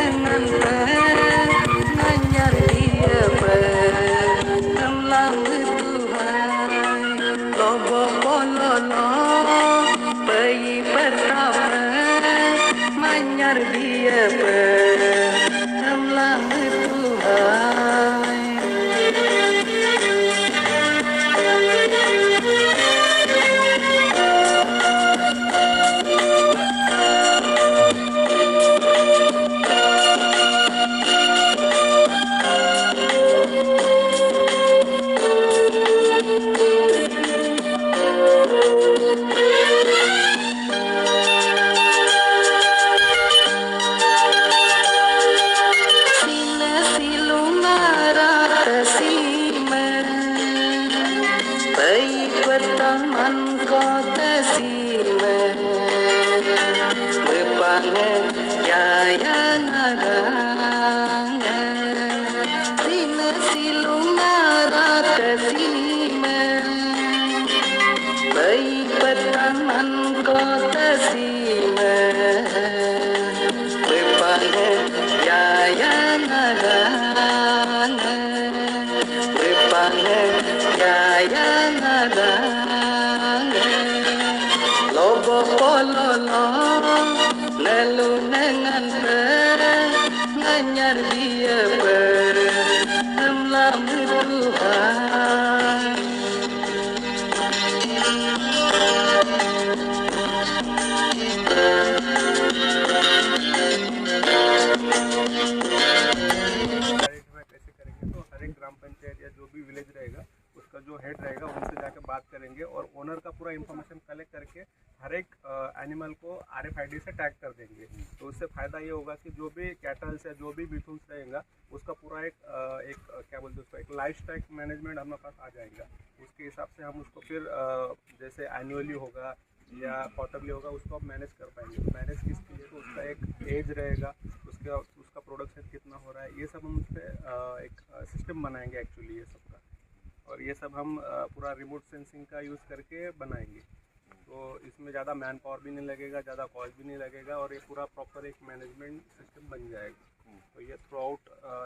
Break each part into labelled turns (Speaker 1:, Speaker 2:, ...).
Speaker 1: dengan nganyar dia pelamlam Tuhan lobo pololo bayi pertama manyar dia pelamlam Tuhan. Lobo pololo lalu dengan nganyar dia pelamlam Tuhan.
Speaker 2: कैसे करेंगे तो हर एक ग्राम पंचायत या जो भी विलेज रहेगा उसका जो हेड रहेगा उनसे जाकर बात करेंगे और ओनर का पूरा इंफॉर्मेशन कलेक्ट करके हर एक एनिमल को RFID से टैग कर देंगे। तो उससे फ़ायदा ये होगा कि जो भी कैटल्स या जो भी बिथुल्स रहेगा उसका पूरा एक क्या बोलते हैं उसको एक लाइफ स्टाइल मैनेजमेंट हमारे पास आ जाएगा। उसके हिसाब से हम उसको फिर जैसे एनुअली होगा या क्वार्टरली होगा उसको आप मैनेज कर पाएंगे। तो मैनेज किसके लिए तो उसका एक एज रहेगा, उसका प्रोडक्शन कितना हो रहा है, ये सब हम उस पर एक सिस्टम बनाएंगे एक्चुअली ये सब का। और ये सब हम पूरा रिमोट सेंसिंग का यूज़ करके बनाएंगे। तो इसमें ज़्यादा मैन पावर भी नहीं लगेगा, ज़्यादा कॉस्ट भी नहीं लगेगा और ये पूरा प्रॉपर एक मैनेजमेंट सिस्टम बन जाएगा। तो ये थ्रू आउट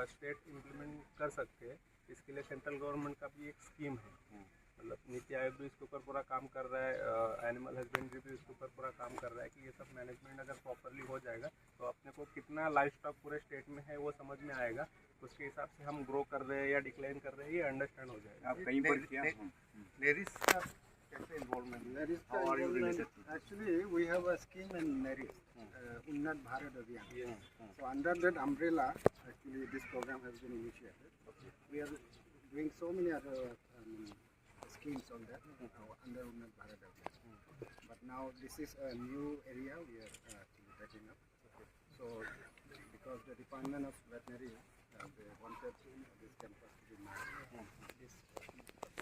Speaker 2: स्टेट इम्प्लीमेंट कर सकते हैं। इसके लिए सेंट्रल गवर्नमेंट का भी एक स्कीम है, मतलब नीति आयोग भी इसके ऊपर पूरा काम कर रहा है, एनिमल हस्बेंड्री भी इसके ऊपर पूरा काम कर रहा है कि ये सब मैनेजमेंट अगर प्रॉपरली हो जाएगा तो अपने को कितना लाइफ स्टॉक पूरे स्टेट में है वो समझ में आएगा। उसके हिसाब से हम ग्रो कर रहे हैं या डिक्लाइन कर रहे हैं ये अंडरस्टैंड हो जाएगा।
Speaker 3: आप कहीं पर क्या
Speaker 2: नेरिस का कैसे involvement?
Speaker 4: Actually, we have a scheme in Neris, Unnat Bharat Abhiyan. So under that umbrella, actually this program has been initiated. We are doing so many other schemes on that under Unnat Bharat Abhiyan. But now this is a new area we are actually taking up. So because the Department of Veterinary they wanted this campus to be marked. This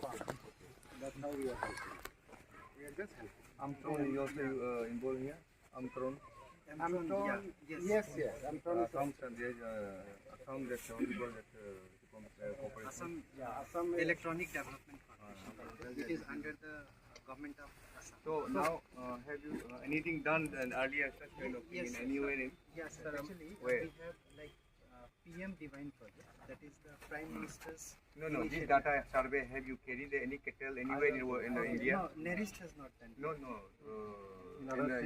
Speaker 4: farm. That's how we are helping. We are just helping.
Speaker 3: Amtron is also involved here. Amtron.
Speaker 4: Amtron, yes. Amtron is
Speaker 3: Assam that corporation.
Speaker 4: Assam
Speaker 5: Electronic Development Corporation. It is under the government of Assam.
Speaker 3: So now, have you anything done earlier such kind of thing in anywhere in?
Speaker 5: Yes, sir. Actually,
Speaker 3: Where?
Speaker 5: we have like PM Divine project. That is the Prime Minister's.
Speaker 3: No. This data survey, have you carried any cattle anywhere in India?
Speaker 5: No, Nerist has not done.
Speaker 3: No.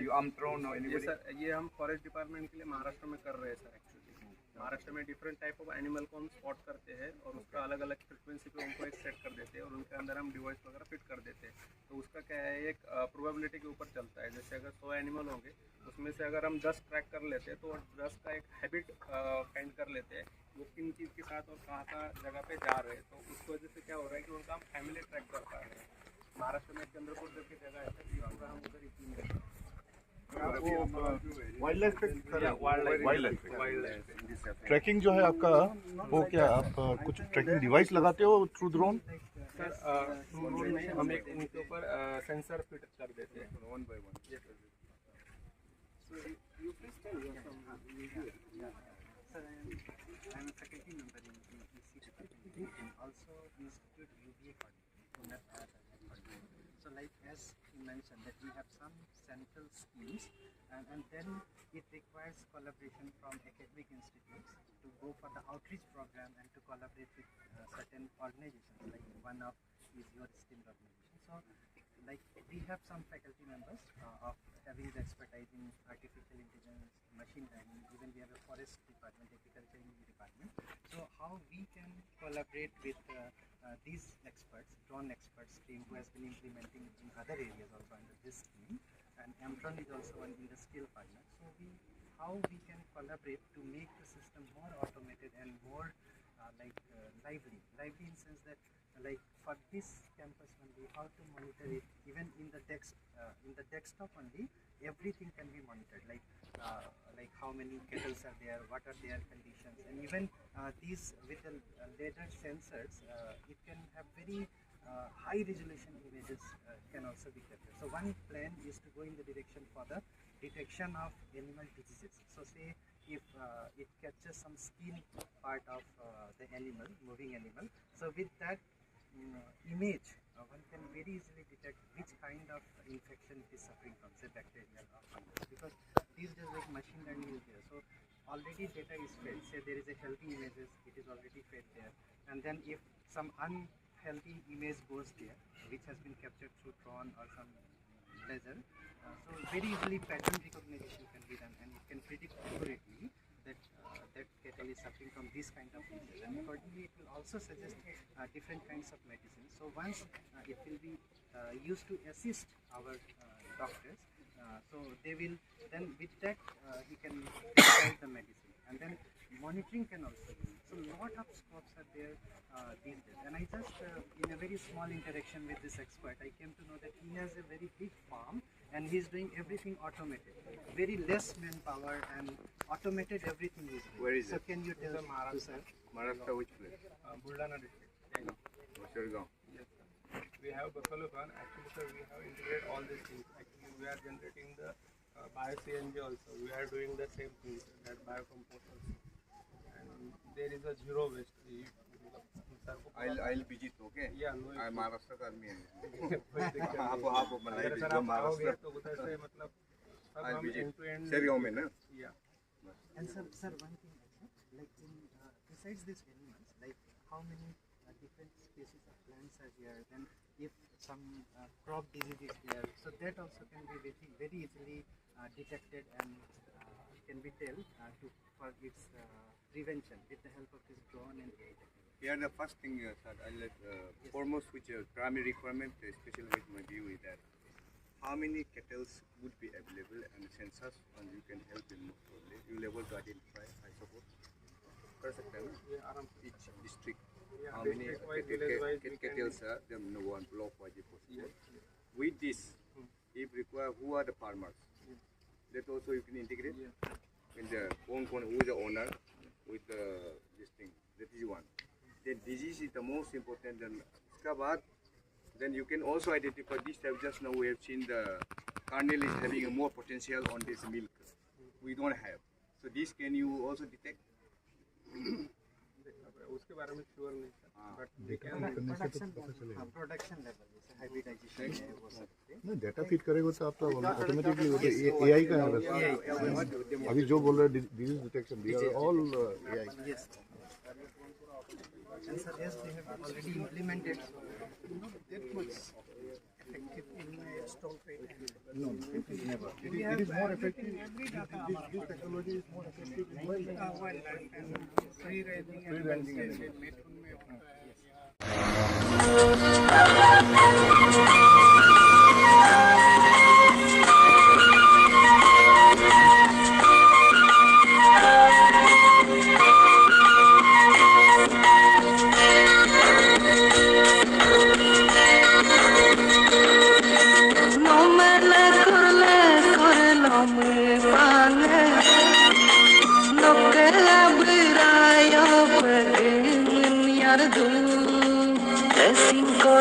Speaker 3: You Amtron or
Speaker 2: ये
Speaker 3: anybody?
Speaker 2: Sir ये हम forest department के लिए महाराष्ट्र में कर रहे हैं sir. Actually Maharashtra में डिफरेंट टाइप ऑफ एनिमल को हम स्पॉट करते हैं और उसका अलग अलग फ्रिक्वेंसी पे उनको एक सेट कर देते हैं और उनके अंदर हम डिवाइस वगैरह फिट कर देते हैं। तो उसका क्या है एक प्रोबेबिलिटी के ऊपर चलता है। जैसे अगर 100 एनिमल होंगे उसमें से अगर हम 10 ट्रैक कर लेते हैं तो 10 का एक हैबिट फाइंड कर लेते हैं वो किन चीज़ के साथ और कहाँ का जगह पे जा रहे हैं। तो उस वजह से क्या हो रहा है कि उनका हम फैमिली ट्रैक कर पा रहे हैं। महाराष्ट्र में चंद्रपुर करके जगह है सर, पूरा हम उधर इम्प्लीमेंट करते हैं।
Speaker 6: वाइल्ड लाइफ ट्रैकिंग जो है आपका वो क्या आप कुछ ट्रैकिंग डिवाइस लगाते हो थ्रू ड्रोन?
Speaker 2: सर ड्रोन नहीं, हम एक उनके ऊपर सेंसर फिट कर देते हैं one by one.
Speaker 5: Sir, I am a faculty member in EC department and also Institute UBA coordinator. So like as you mentioned that we have some central schemes and then it requires collaboration from academic institutes to go for the outreach program and to collaborate with certain organizations, like one of is your esteemed organization. So like we have some faculty members of having the expertise in artificial intelligence, machine learning, even we have a forest department, agriculture engineering department. So how we can collaborate with these experts, drone experts team who has been implementing in other areas also under this scheme, and Amtron is also one industrial partner. So how we can collaborate to make the system more automated and more lively in sense that like for this campus only, how to monitor it, even in the desktop only, everything can be monitored, like how many kettles are there, what are their conditions, and even these with the laser sensors, it can have very high resolution images can also be captured. So one plan is to go in the direction for the detection of animal diseases. So say if it catches some skin part of the animal, moving animal, so with that image one can very easily detect which kind of infection it is suffering from, say bacterial or fungus, because these days like machine learning is there. So already data is fed, say there is a healthy images, it is already fed there, and then if some unhealthy image goes there which has been captured through drone or some laser, so very easily pattern recognition can be done and it can predict accurately that that cattle is suffering from this kind of disease, and accordingly it will also suggest different kinds of medicine. So once it will be used to assist our doctors, so they will then with that he can prescribe the medicine, and then monitoring can also be. So lot of scopes are there these days, and I just in a very small interaction with this expert, I came to know that he has a very big farm and he is doing everything automated, very less manpower and automated everything is doing.
Speaker 3: Where is
Speaker 5: so
Speaker 3: it?
Speaker 5: can you tell to sir?
Speaker 3: Maharashtra, which place?
Speaker 2: Buldana district.
Speaker 3: Shergaon.
Speaker 2: Yes, sir. We have Buffalo Gun. Actually, sir, we have integrated all these things. Actually, we are generating the bio-CNG also. We are doing the same thing, that biocompost also. And there is a zero waste.
Speaker 3: I'll visit, okay?
Speaker 2: Yeah, no
Speaker 3: I'm
Speaker 2: issue.
Speaker 3: Maharashtra का आदमी है.
Speaker 2: कोई दिक्कत नहीं है।
Speaker 3: आप मलाई
Speaker 2: अगर सर
Speaker 3: भेजो
Speaker 2: आप आओगे
Speaker 3: महाराष्ट्र.
Speaker 2: तो उधर से मतलब सब
Speaker 3: I'll
Speaker 2: हम
Speaker 3: visit.
Speaker 2: end to end
Speaker 3: Shergaon में ना?
Speaker 2: Yeah.
Speaker 5: And sir, one thing also, like in besides these animals, like how many different species of plants are here, then if some crop disease is there, so that also can be very easily detected and can be told for its prevention with the help of this drone and AI technology.
Speaker 3: Here the first thing, sir, I'll let foremost which primary requirement, especially with my view, is that how many kettles would be available and sensors, and you can help in you level to identify, I suppose. Per sector, each district, how many kettles are there, no one block wise possible. With this, if required, who are the farmers? That also you can integrate in the who is the owner with this thing. That is one. Then disease is the most important. Then you can also identify this type. Just now we have seen the kernel is having a more potential on this milk. We don't have. So this can you also detect?
Speaker 2: उसके बारे में sure नहीं sir, but
Speaker 5: production level जैसे hybridisation है वो सब
Speaker 6: नहीं data feed करेगा तो आप ऑटोमेटिकली वो एआई का है. अभी जो बोल रहे हैं disease detection, we are all AI.
Speaker 5: yes. And sir, yes, they have already implemented
Speaker 4: That much effective in my stall rate.
Speaker 6: No, it is never. It is more effective. This technology is more effective in
Speaker 4: Wildlife and free ranging animals जैसे मैथुन में होता है.
Speaker 1: Cinco